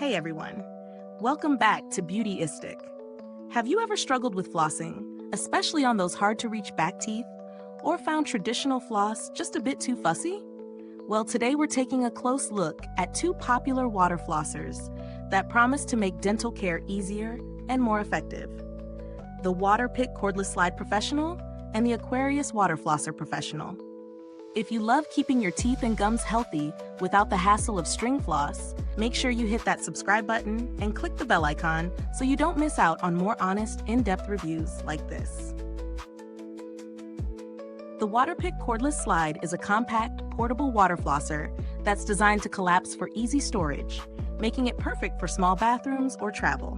Hey everyone, welcome back to Beautyistic. Have you ever struggled with flossing, especially on those hard-to-reach back teeth, or found traditional floss just a bit too fussy? Well, today we're taking a close look at two popular water flossers that promise to make dental care easier and more effective: the Waterpik Cordless Slide Professional and the Aquarius Water Flosser Professional. If you love keeping your teeth and gums healthy without the hassle of string floss, make sure you hit that subscribe button and click the bell icon so you don't miss out on more honest, in-depth reviews like this. The Waterpik Cordless Slide is a compact, portable water flosser that's designed to collapse for easy storage, making it perfect for small bathrooms or travel.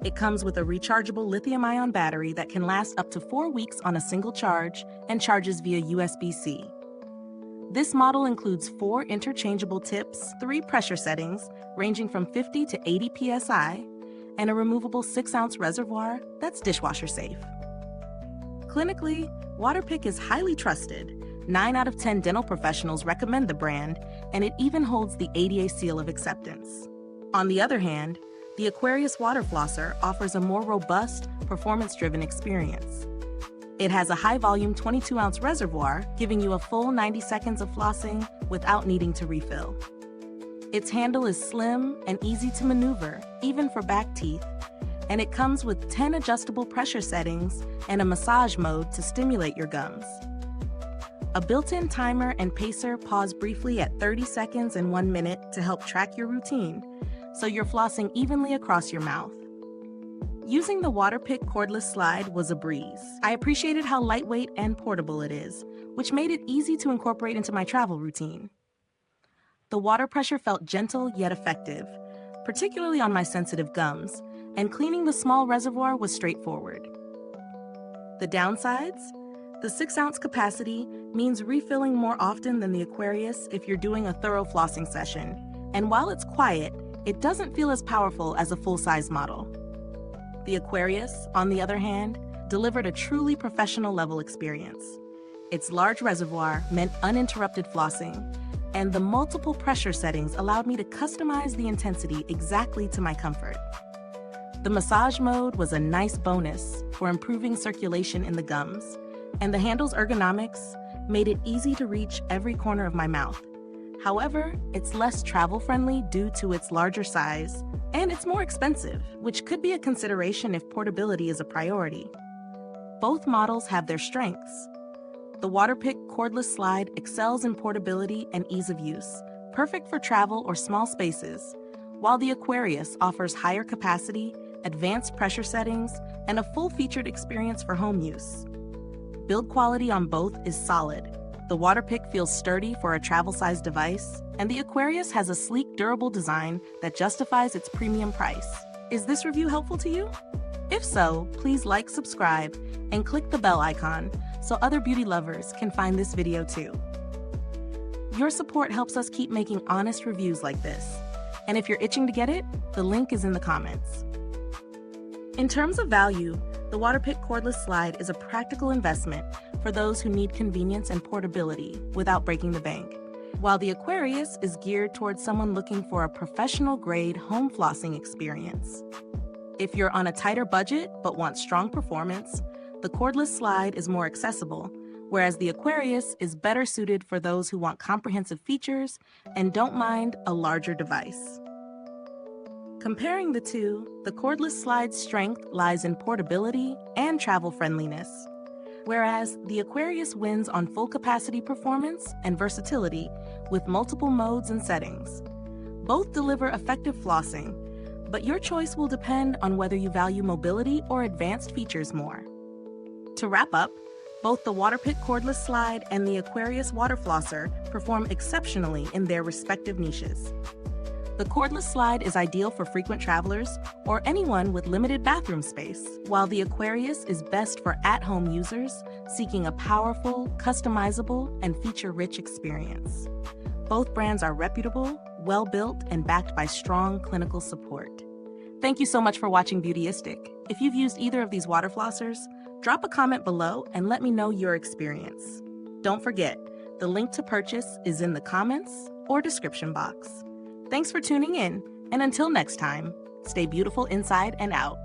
It comes with a rechargeable lithium-ion battery that can last up to 4 weeks on a single charge and charges via USB-C. This model includes 4 interchangeable tips, 3 pressure settings ranging from 50 to 80 psi, and a removable 6-ounce reservoir that's dishwasher safe. Clinically, Waterpik is highly trusted. 9 out of 10 dental professionals recommend the brand, and it even holds the ADA seal of acceptance. On the other hand, the Aquarius Water Flosser offers a more robust, performance-driven experience. It has a high-volume 22-ounce reservoir, giving you a full 90 seconds of flossing without needing to refill. Its handle is slim and easy to maneuver, even for back teeth, and it comes with 10 adjustable pressure settings and a massage mode to stimulate your gums. A built-in timer and pacer pause briefly at 30 seconds and 1 minute to help track your routine, so you're flossing evenly across your mouth. Using the Waterpik Cordless Slide was a breeze. I appreciated how lightweight and portable it is, which made it easy to incorporate into my travel routine. The water pressure felt gentle yet effective, particularly on my sensitive gums, and cleaning the small reservoir was straightforward. The downsides? The 6-ounce capacity means refilling more often than the Aquarius if you're doing a thorough flossing session, and while it's quiet, it doesn't feel as powerful as a full-size model. The Aquarius, on the other hand, delivered a truly professional-level experience. Its large reservoir meant uninterrupted flossing, and the multiple pressure settings allowed me to customize the intensity exactly to my comfort. The massage mode was a nice bonus for improving circulation in the gums, and the handle's ergonomics made it easy to reach every corner of my mouth. However, it's less travel-friendly due to its larger size, and it's more expensive, which could be a consideration if portability is a priority. Both models have their strengths. The Waterpik Cordless Slide excels in portability and ease of use, perfect for travel or small spaces, while the Aquarius offers higher capacity, advanced pressure settings, and a full-featured experience for home use. Build quality on both is solid. The Waterpik feels sturdy for a travel-sized device, and the Aquarius has a sleek, durable design that justifies its premium price. Is this review helpful to you? If so, please like, subscribe, and click the bell icon so other beauty lovers can find this video too. Your support helps us keep making honest reviews like this, and if you're itching to get it, the link is in the comments. In terms of value, the Waterpik Cordless Slide is a practical investment for those who need convenience and portability without breaking the bank, while the Aquarius is geared towards someone looking for a professional-grade home flossing experience. If you're on a tighter budget but want strong performance, the Cordless Slide is more accessible, whereas the Aquarius is better suited for those who want comprehensive features and don't mind a larger device. Comparing the two, the Cordless Slide's strength lies in portability and travel friendliness, whereas the Aquarius wins on full capacity performance and versatility with multiple modes and settings. Both deliver effective flossing, but your choice will depend on whether you value mobility or advanced features more. To wrap up, both the Waterpik Cordless Slide and the Aquarius Water Flosser perform exceptionally in their respective niches. The Cordless Slide is ideal for frequent travelers or anyone with limited bathroom space, while the Aquarius is best for at-home users seeking a powerful, customizable, and feature-rich experience. Both brands are reputable, well-built, and backed by strong clinical support. Thank you so much for watching Beautyistic. If you've used either of these water flossers, drop a comment below and let me know your experience. Don't forget, the link to purchase is in the comments or description box. Thanks for tuning in, And until next time, stay beautiful inside and out.